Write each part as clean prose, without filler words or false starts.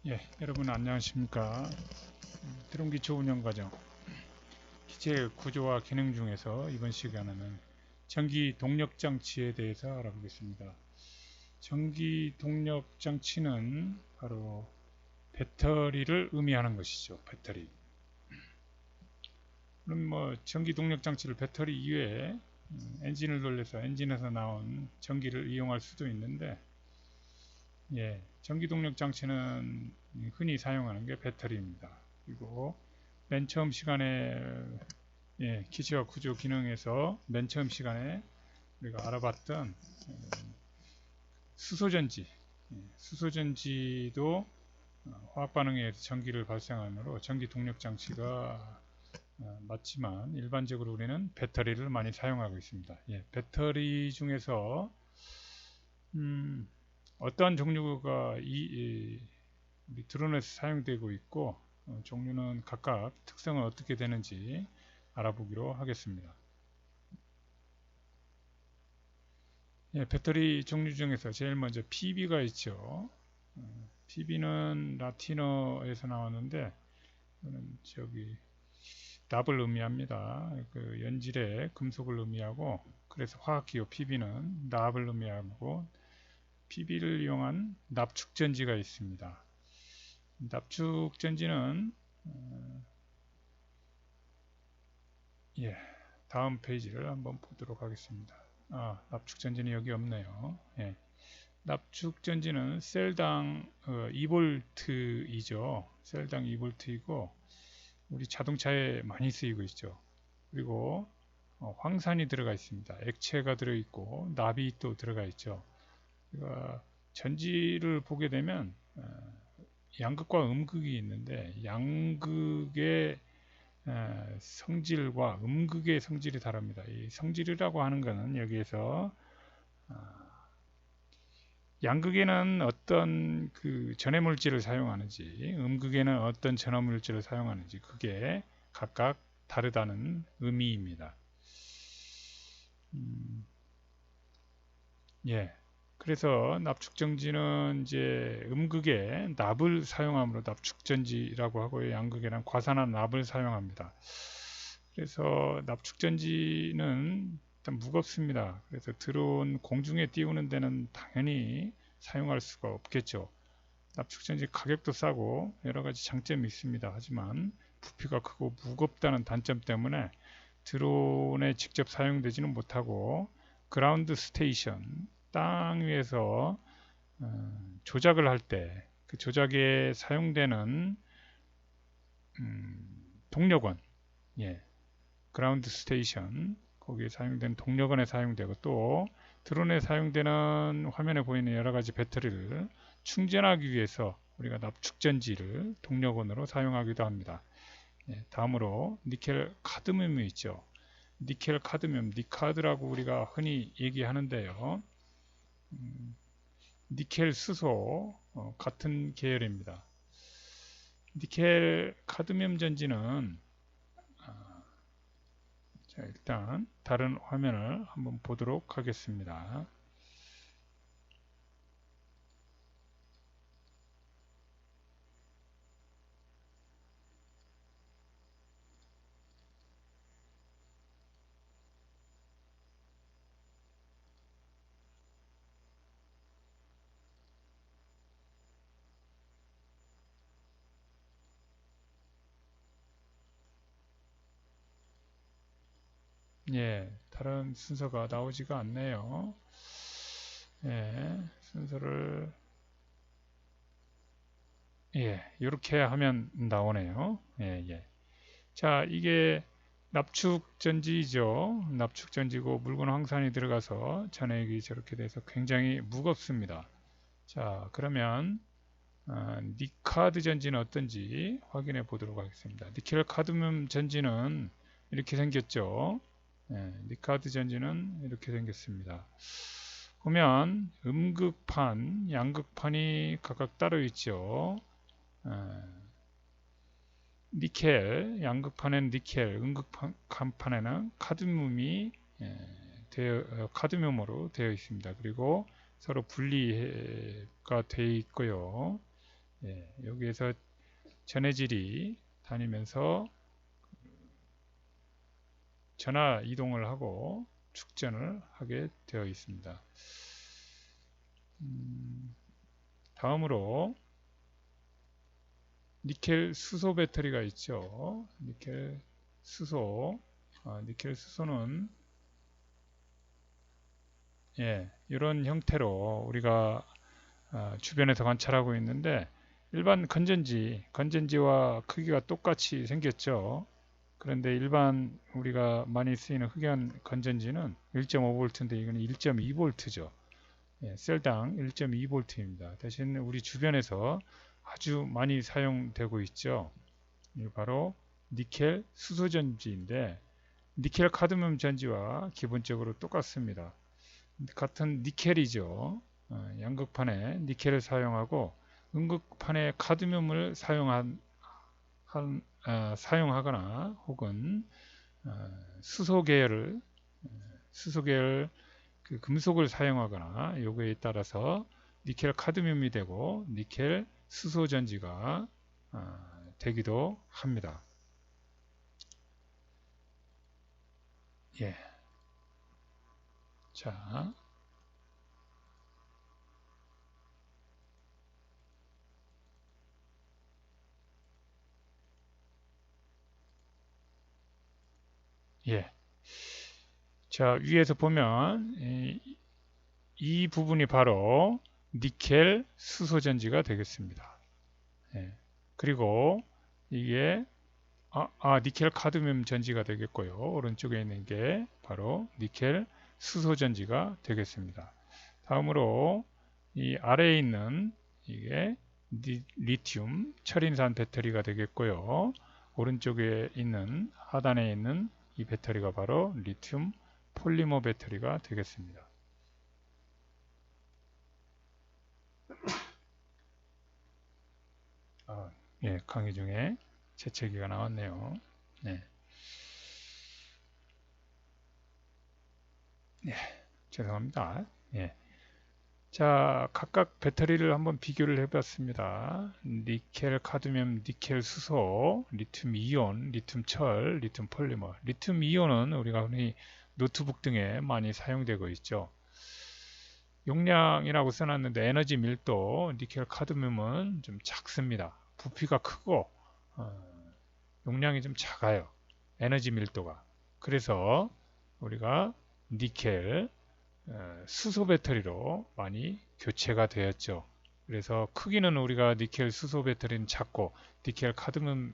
여러분 안녕하십니까. 드론 기초 운영 과정 기체 구조와 기능 중에서 이번 시간에는 전기 동력 장치에 대해서 알아보겠습니다. 전기 동력 장치는 바로 배터리를 의미하는 것이죠. 배터리. 그럼 전기 동력 장치를 배터리 이외에 엔진을 돌려서 엔진에서 나온 전기를 이용할 수도 있는데, 전기 동력 장치는 흔히 사용하는 게 배터리입니다. 그리고 맨 처음 시간에 기체와 구조 기능에서 맨 처음 시간에 우리가 알아봤던 수소전지, 수소전지도 화학 반응에 의해서 전기를 발생하므로 전기 동력 장치가 맞지만 일반적으로 우리는 배터리를 많이 사용하고 있습니다. 배터리 중에서 어떠한 종류가 우리 드론에서 사용되고 있고 종류는 각각 특성은 어떻게 되는지 알아보기로 하겠습니다. 배터리 종류 중에서 제일 먼저 PB가 있죠. PB는 라틴어에서 나왔는데 저기 납을 의미합니다. 그 연질의 금속을 의미하고, 그래서 화학기호 PB는 납을 의미하고, PB를 이용한 납축전지가 있습니다. 납축전지는 다음 페이지를 한번 보도록 하겠습니다. 납축전지는 여기 없네요. 납축전지는 셀당 2V이죠. 셀당 2V이고 우리 자동차에 많이 쓰이고 있죠. 그리고 황산이 들어가 있습니다. 액체가 들어있고 납이 또 들어가 있죠. 그러니까 전지를 보게 되면 양극과 음극이 있는데, 양극의 성질과 음극의 성질이 다릅니다. 이 성질이라고 하는 것은 여기에서 양극에는 어떤 그 전해 물질을 사용하는지, 음극에는 어떤 전해 물질을 사용하는지, 그게 각각 다르다는 의미입니다. 그래서 납축전지는 이제 음극에 납을 사용함으로 납축전지라고 하고요. 양극에는 과산화 납을 사용합니다. 그래서 납축전지는 일단 무겁습니다. 그래서 드론 공중에 띄우는 데는 당연히 사용할 수가 없겠죠. 납축전지 가격도 싸고 여러 가지 장점이 있습니다. 하지만 부피가 크고 무겁다는 단점 때문에 드론에 직접 사용되지는 못하고, 그라운드 스테이션, 땅 위에서 조작을 할 때 그 조작에 사용되는 동력원, 그라운드 스테이션, 거기에 사용되는 동력원에 사용되고, 또 드론에 사용되는 화면에 보이는 여러 가지 배터리를 충전하기 위해서 우리가 납축전지를 동력원으로 사용하기도 합니다. 다음으로 니켈 카드뮴이 있죠. 니켈 카드뮴, 니카드라고 우리가 흔히 얘기하는데요. 니켈 수소 같은 계열입니다. 니켈 카드뮴 전지는 자, 일단 다른 화면을 한번 보도록 하겠습니다. 다른 순서가 나오지가 않네요. 순서를 이렇게 하면 나오네요. 자, 이게 납축전지죠. 납축전지고 묽은 황산이 들어가서 전액이 저렇게 돼서 굉장히 무겁습니다. 자, 그러면 니카드 전지는 어떤지 확인해 보도록 하겠습니다. 니켈 카드뮴 전지는 이렇게 생겼죠. 니카드 전지는 이렇게 생겼습니다. 보면 음극판, 양극판이 각각 따로 있죠. 니켈, 양극판에는 니켈, 음극판에는 카드뮴이 카드뮴으로 되어 있습니다. 그리고 서로 분리가 되어 있고요. 예, 여기에서 전해질이 다니면서 전하 이동을 하고 축전을 하게 되어 있습니다. 다음으로 니켈 수소 배터리가 있죠. 니켈 수소. 니켈 수소는 이런 형태로 우리가 주변에서 관찰하고 있는데 일반 건전지와 크기가 똑같이 생겼죠. 그런데 일반 우리가 많이 쓰이는 흑연 건전지는 1.5V인데 이거는 1.2V죠. 셀당 1.2V입니다. 대신 우리 주변에서 아주 많이 사용되고 있죠. 이 바로 니켈 수소 전지인데 니켈 카드뮴 전지와 기본적으로 똑같습니다. 같은 니켈이죠. 양극판에 니켈을 사용하고 음극판에 카드뮴을 사용하거나 혹은 수소 계열 그 금속을 사용하거나 요거에 따라서 니켈 카드뮴이 되고 니켈 수소 전지가 되기도 합니다. 예. 자, 예. 자, 위에서 보면 이 부분이 바로 니켈 수소 전지가 되겠습니다. 예. 그리고 이게 니켈 카드뮴 전지가 되겠고요. 오른쪽에 있는 게 바로 니켈 수소 전지가 되겠습니다. 다음으로 이 아래에 있는 이게 리튬 철인산 배터리가 되겠고요. 오른쪽에 있는 하단에 있는 이 배터리가 바로 리튬 폴리머 배터리가 되겠습니다. 강의 중에 재채기가 나왔네요. 네. 죄송합니다. 자, 각각 배터리를 한번 비교를 해봤습니다. 니켈, 카드뮴, 니켈, 수소, 리튬 이온, 리튬 철, 리튬 폴리머. 리튬 이온은 우리가 흔히 노트북 등에 많이 사용되고 있죠. 용량이라고 써놨는데 에너지 밀도, 니켈, 카드뮴은 좀 작습니다. 부피가 크고 용량이 좀 작아요. 에너지 밀도가. 그래서 우리가 니켈, 수소 배터리로 많이 교체가 되었죠. 그래서 크기는 우리가 니켈 수소 배터리는 작고 니켈 카드뮴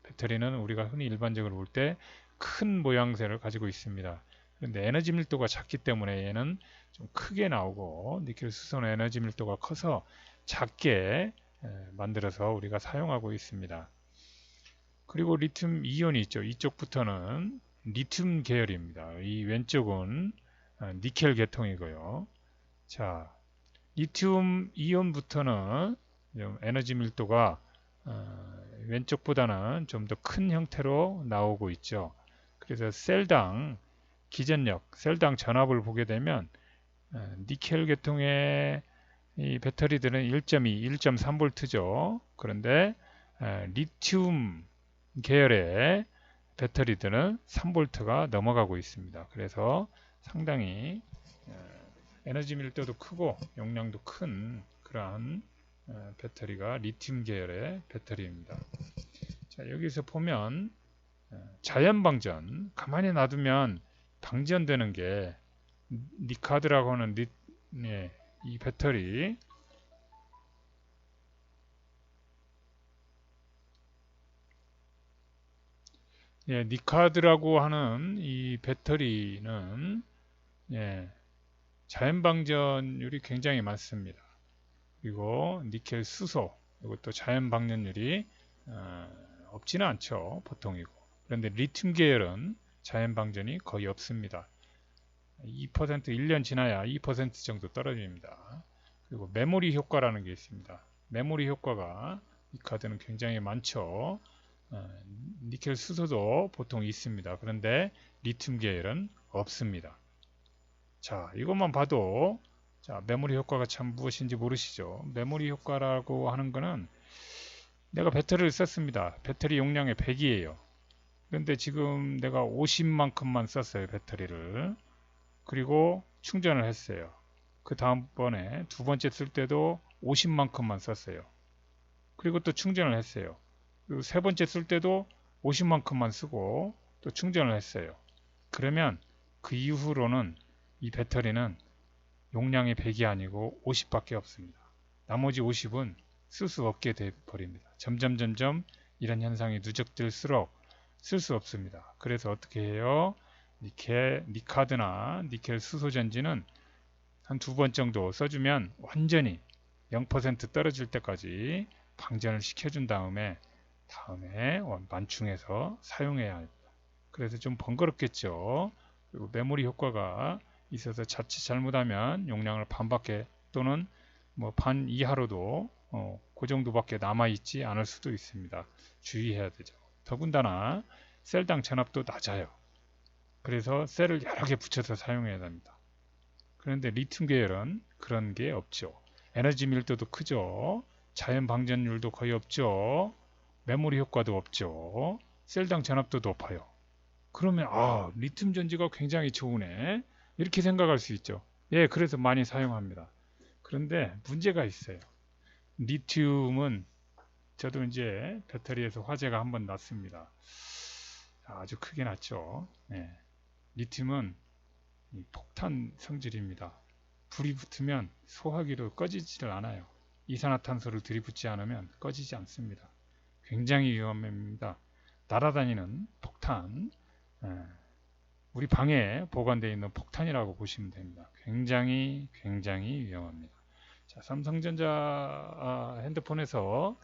배터리는 우리가 흔히 일반적으로 볼 때 큰 모양새를 가지고 있습니다. 그런데 에너지 밀도가 작기 때문에 얘는 좀 크게 나오고 니켈 수소는 에너지 밀도가 커서 작게 만들어서 우리가 사용하고 있습니다. 그리고 리튬 이온이 있죠. 이쪽부터는 리튬 계열입니다. 이 왼쪽은 니켈 계통이고요. 자, 리튬 이온부터는 에너지 밀도가 왼쪽보다는 좀 더 큰 형태로 나오고 있죠. 그래서 셀당 기전력, 셀당 전압을 보게 되면 니켈 계통의 이 배터리들은 1.2, 1.3V죠. 그런데 리튬 계열의 배터리들은 3V가 넘어가고 있습니다. 그래서 상당히 에너지 밀도도 크고 용량도 큰 그러한 배터리가 리튬 계열의 배터리입니다. 자, 여기서 보면 자연 방전, 가만히 놔두면 방전되는 게 니카드라고 하는 이 배터리, 니카드라고 하는 이 배터리는 자연 방전율이 굉장히 많습니다. 그리고 니켈 수소, 이것도 자연 방전율이 없지는 않죠. 보통이고. 그런데 리튬 계열은 자연 방전이 거의 없습니다. 2% 1년 지나야 2% 정도 떨어집니다. 그리고 메모리 효과라는 게 있습니다. 메모리 효과가 이 카드는 굉장히 많죠. 니켈 수소도 보통 있습니다. 그런데 리튬 계열은 없습니다. 자, 이것만 봐도 자, 메모리 효과가 참 무엇인지 모르시죠? 메모리 효과라고 하는 거는 내가 배터리를 썼습니다. 배터리 용량이 100이에요. 그런데 지금 내가 50만큼만 썼어요. 배터리를. 그리고 충전을 했어요. 그 다음번에 두 번째 쓸 때도 50만큼만 썼어요. 그리고 또 충전을 했어요. 그리고 세 번째 쓸 때도 50만큼만 쓰고 또 충전을 했어요. 그러면 그 이후로는 이 배터리는 용량이 100이 아니고 50밖에 없습니다. 나머지 50은 쓸 수 없게 돼 버립니다. 점점 이런 현상이 누적될수록 쓸 수 없습니다. 그래서 어떻게 해요? 니카드나 니켈 수소 전지는 한 두 번 정도 써주면 완전히 0% 떨어질 때까지 방전을 시켜준 다음에 완충해서 사용해야 합니다. 그래서 좀 번거롭겠죠. 그리고 메모리 효과가 있어서 자칫 잘못하면 용량을 반밖에 또는 뭐 반 이하로도 그 정도밖에 남아있지 않을 수도 있습니다. 주의해야 되죠. 더군다나 셀당 전압도 낮아요. 그래서 셀을 여러 개 붙여서 사용해야 합니다. 그런데 리튬 계열은 그런 게 없죠. 에너지 밀도도 크죠. 자연 방전율도 거의 없죠. 메모리 효과도 없죠. 셀당 전압도 높아요. 그러면 리튬 전지가 굉장히 좋으네. 이렇게 생각할 수 있죠. 예, 그래서 많이 사용합니다. 그런데 문제가 있어요. 리튬은 저도 이제 배터리에서 화재가 한번 났습니다. 아주 크게 났죠. 예. 리튬은 폭탄 성질입니다. 불이 붙으면 소화기로 꺼지지를 않아요. 이산화탄소를 들이붓지 않으면 꺼지지 않습니다. 굉장히 위험합니다. 날아다니는 폭탄, 우리 방에 보관되어 있는 폭탄이라고 보시면 됩니다. 굉장히 위험합니다. 자, 삼성전자 핸드폰에서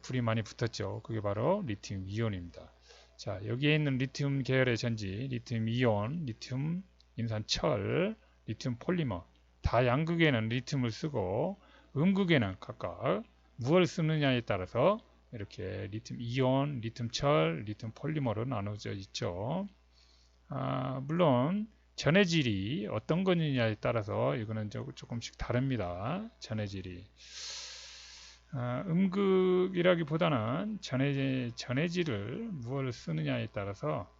불이 많이 붙었죠. 그게 바로 리튬 이온입니다. 자, 여기에 있는 리튬 계열의 전지, 리튬 이온, 리튬 인산철, 리튬 폴리머 다 양극에는 리튬을 쓰고 음극에는 각각 무엇을 쓰느냐에 따라서 이렇게 리튬 이온, 리튬 철, 리튬 폴리머로 나눠져 있죠. 물론 전해질이 어떤 거냐에 따라서 이거는 조금씩 다릅니다. 전해질이 음극이라기보다는 전해질을 무엇을 쓰느냐에 따라서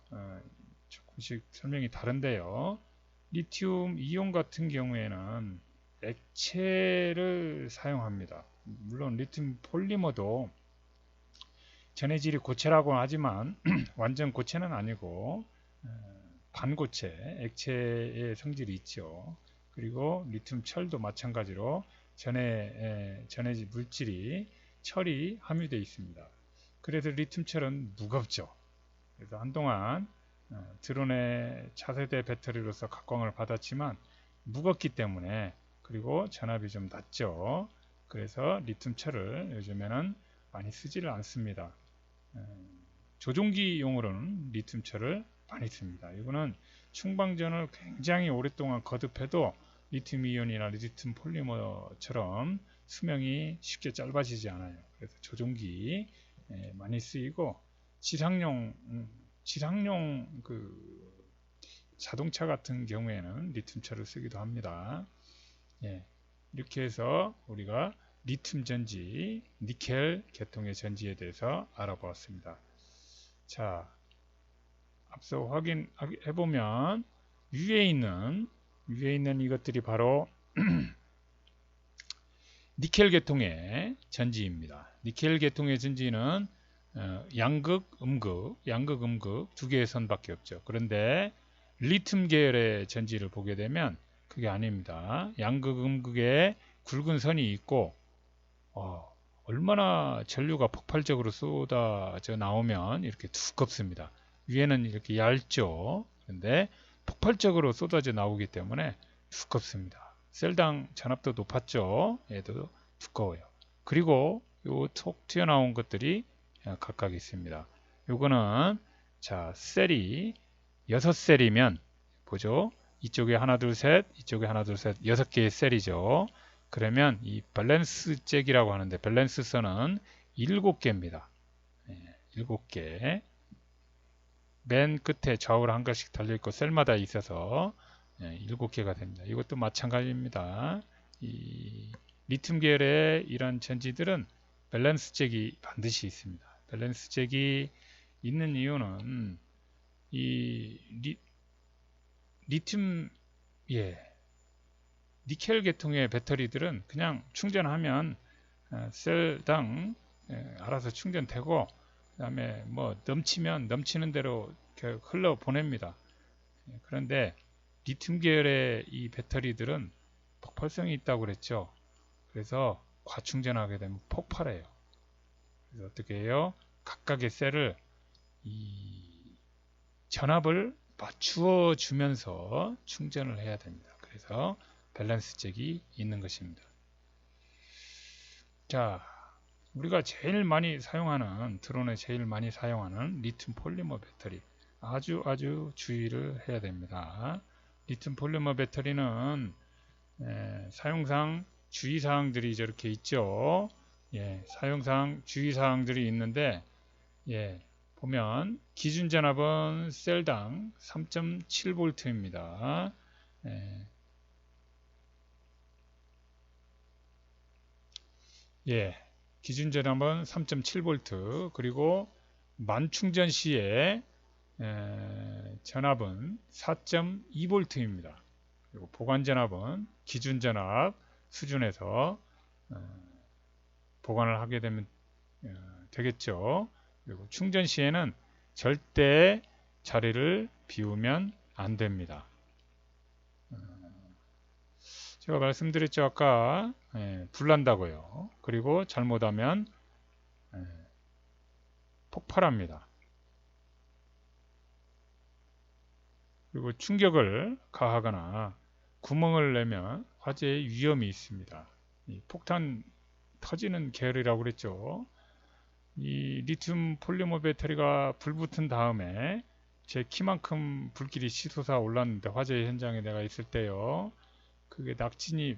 조금씩 설명이 다른데요. 리튬 이온 같은 경우에는 액체를 사용합니다. 물론 리튬 폴리머도 전해질이 고체라고 하지만 완전 고체는 아니고 반고체, 액체의 성질이 있죠. 그리고 리튬 철도 마찬가지로 전해질 물질이 철이 함유되어 있습니다. 그래서 리튬 철은 무겁죠. 그래서 한동안 드론의 차세대 배터리로서 각광을 받았지만 무겁기 때문에 그리고 전압이 좀 낮죠. 그래서 리튬 철을 요즘에는 많이 쓰지를 않습니다. 조종기용으로는 리튬 철을 많이 씁니다. 이거는 충방전을 굉장히 오랫동안 거듭해도 리튬 이온이나 리튬 폴리머처럼 수명이 쉽게 짧아지지 않아요. 그래서 조종기 많이 쓰이고 지상용 그 자동차 같은 경우에는 리튬철을 쓰기도 합니다. 예, 이렇게 해서 우리가 리튬 전지, 니켈 계통의 전지에 대해서 알아보았습니다. 자, 앞서 확인해 보면 위에 있는 이것들이 바로 니켈 계통의 전지입니다. 니켈 계통의 전지는 양극, 음극 두 개의 선밖에 없죠. 그런데 리튬 계열의 전지를 보게 되면 그게 아닙니다. 양극, 음극에 굵은 선이 있고 얼마나 전류가 폭발적으로 쏟아져 나오면 이렇게 두껍습니다. 위에는 이렇게 얇죠. 그런데 폭발적으로 쏟아져 나오기 때문에 두껍습니다. 셀당 전압도 높았죠. 얘도 두꺼워요. 그리고 요 톡 튀어나온 것들이 각각 있습니다. 요거는 자 셀이 6셀이면 보죠. 이쪽에 하나 둘 셋, 이쪽에 하나 둘 셋, 6개의 셀이죠. 그러면 이 밸런스 잭이라고 하는데 밸런스 선은 7개입니다. 7개. 맨 끝에 좌우로 한 가지씩 달려있고 셀마다 있어서 7개가 됩니다. 이것도 마찬가지입니다. 이 리튬 계열의 이런 전지들은 밸런스 잭이 반드시 있습니다. 밸런스 잭이 있는 이유는 이 리튬, 니켈 계통의 배터리들은 그냥 충전하면 셀당 알아서 충전되고, 그 다음에 뭐 넘치면 넘치는 대로 흘러 보냅니다. 그런데 리튬 계열의 이 배터리들은 폭발성이 있다고 그랬죠. 그래서 과충전하게 되면 폭발해요. 그래서 어떻게 해요? 각각의 셀을 이 전압을 맞추어 주면서 충전을 해야 됩니다. 그래서 밸런스 잭이 있는 것입니다. 자, 우리가 제일 많이 사용하는, 드론에 제일 많이 사용하는 리튬 폴리머 배터리, 아주 주의를 해야 됩니다. 리튬 폴리머 배터리는 사용상 주의사항들이 저렇게 있죠. 사용상 주의사항들이 있는데, 보면 기준 전압은 셀당 3.7V입니다. 기준 전압은 3.7V, 그리고 만충전 시에 전압은 4.2V입니다. 그리고 보관 전압은 기준 전압 수준에서 보관을 하게 되면 되겠죠. 그리고 충전 시에는 절대 자리를 비우면 안 됩니다. 제가 말씀드렸죠, 아까. 불난다고요. 그리고 잘못하면 폭발합니다. 그리고 충격을 가하거나 구멍을 내면 화재의 위험이 있습니다. 이 폭탄 터지는 계열이라고 그랬죠. 이 리튬 폴리머 배터리가 불붙은 다음에 제 키만큼 불길이 치솟아 올랐는데, 화재 현장에 내가 있을 때요. 그게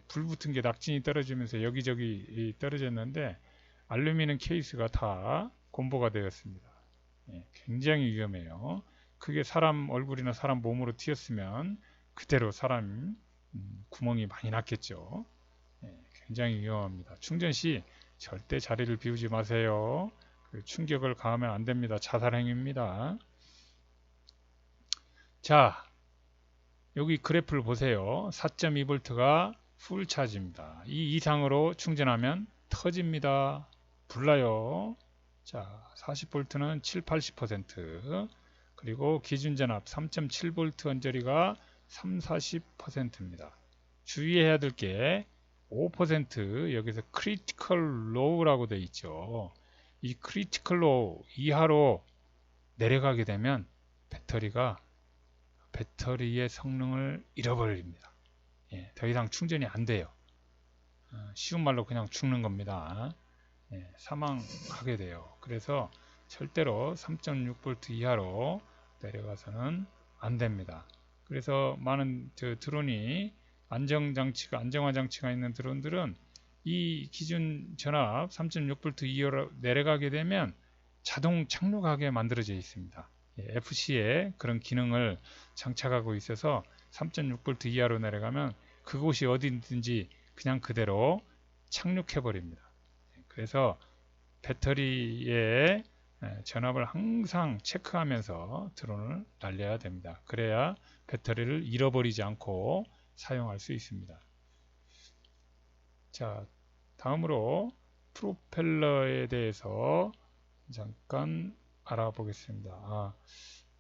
불붙은 게 낙진이 떨어지면서 여기저기 떨어졌는데, 알루미늄 케이스가 다 곰보가 되었습니다. 굉장히 위험해요. 그게 사람 얼굴이나 사람 몸으로 튀었으면 그대로 사람 구멍이 많이 났겠죠. 굉장히 위험합니다. 충전 시 절대 자리를 비우지 마세요. 충격을 가하면 안 됩니다. 자살 행위입니다. 자, 여기 그래프를 보세요. 4.2V가 풀 차지입니다. 이 이상으로 충전하면 터집니다. 불나요. 자, 40V는 7, 80%, 그리고 기준 전압 3.7V 언저리가 3, 40%입니다. 주의해야 될 게 5% 여기서 크리티컬 로우라고 되어 있죠. 이 크리티컬 로우 이하로 내려가게 되면 배터리의 성능을 잃어버립니다. 더 이상 충전이 안 돼요. 쉬운 말로 그냥 죽는 겁니다. 사망하게 돼요. 그래서 절대로 3.6V 이하로 내려가서는 안 됩니다. 그래서 많은 드론이 안정화 장치가 있는 드론들은 이 기준 전압 3.6V 이하로 내려가게 되면 자동 착륙하게 만들어져 있습니다. FC에 그런 기능을 장착하고 있어서 3.6V 이하로 내려가면 그곳이 어디든지 그냥 그대로 착륙해 버립니다. 그래서 배터리의 전압을 항상 체크하면서 드론을 날려야 됩니다. 그래야 배터리를 잃어버리지 않고 사용할 수 있습니다. 자, 다음으로 프로펠러에 대해서 잠깐 알아보겠습니다.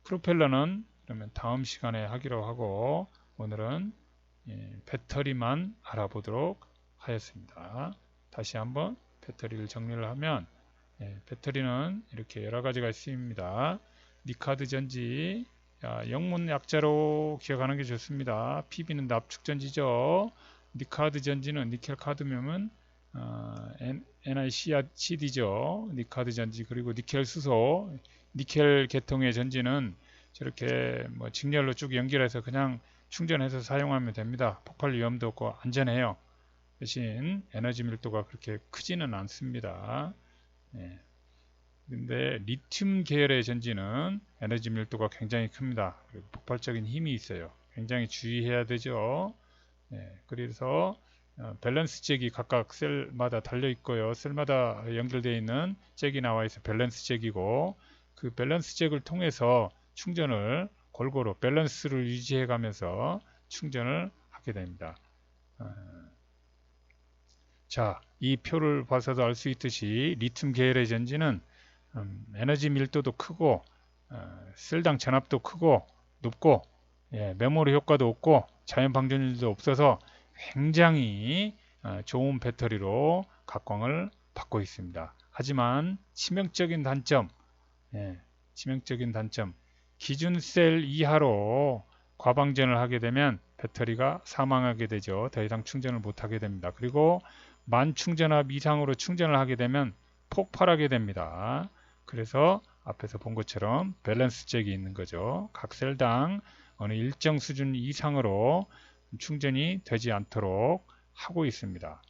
프로펠러는 그러면 다음 시간에 하기로 하고, 오늘은 배터리만 알아보도록 하였습니다. 다시 한번 배터리를 정리를 하면, 배터리는 이렇게 여러 가지가 있습니다. 니카드 전지, 영문 약자로 기억하는 게 좋습니다. PB는 납축 전지죠. 니카드 전지는 니켈 카드뮴은 NiCd죠. 니카드 전지. 그리고 니켈 수소, 니켈 계통의 전지는 저렇게 뭐 직렬로 쭉 연결해서 그냥 충전해서 사용하면 됩니다. 폭발 위험도 없고 안전해요. 대신 에너지 밀도가 그렇게 크지는 않습니다. 근데 리튬 계열의 전지는 에너지 밀도가 굉장히 큽니다. 그리고 폭발적인 힘이 있어요. 굉장히 주의해야 되죠. 그래서 밸런스 잭이 각각 셀마다 달려 있고요. 셀마다 연결되어 있는 잭이 나와 있어 밸런스 잭이고, 그 밸런스 잭을 통해서 충전을 골고루 밸런스를 유지해 가면서 충전을 하게 됩니다. 자, 이 표를 봐서도 알 수 있듯이 리튬 계열의 전지는 에너지 밀도도 크고 셀당 전압도 크고 높고, 메모리 효과도 없고 자연 방전율도 없어서 굉장히 좋은 배터리로 각광을 받고 있습니다. 하지만 치명적인 단점, 기준 셀 이하로 과방전을 하게 되면 배터리가 사망하게 되죠. 더 이상 충전을 못하게 됩니다. 그리고 만 충전압 이상으로 충전을 하게 되면 폭발하게 됩니다. 그래서 앞에서 본 것처럼 밸런스 잭이 있는 거죠. 각 셀당 어느 일정 수준 이상으로 충전이 되지 않도록 하고 있습니다.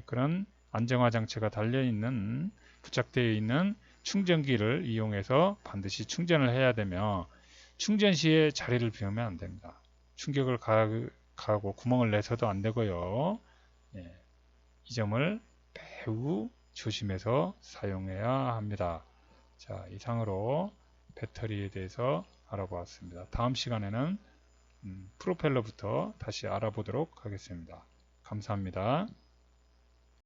그런 안정화 장치가 달려있는, 부착되어 있는 충전기를 이용해서 반드시 충전을 해야 되며, 충전 시에 자리를 비우면 안 됩니다. 충격을 가하고 구멍을 내서도 안 되고요. 이 점을 매우 조심해서 사용해야 합니다. 자, 이상으로 배터리에 대해서 알아보았습니다. 다음 시간에는 프로펠러부터 다시 알아보도록 하겠습니다. 감사합니다.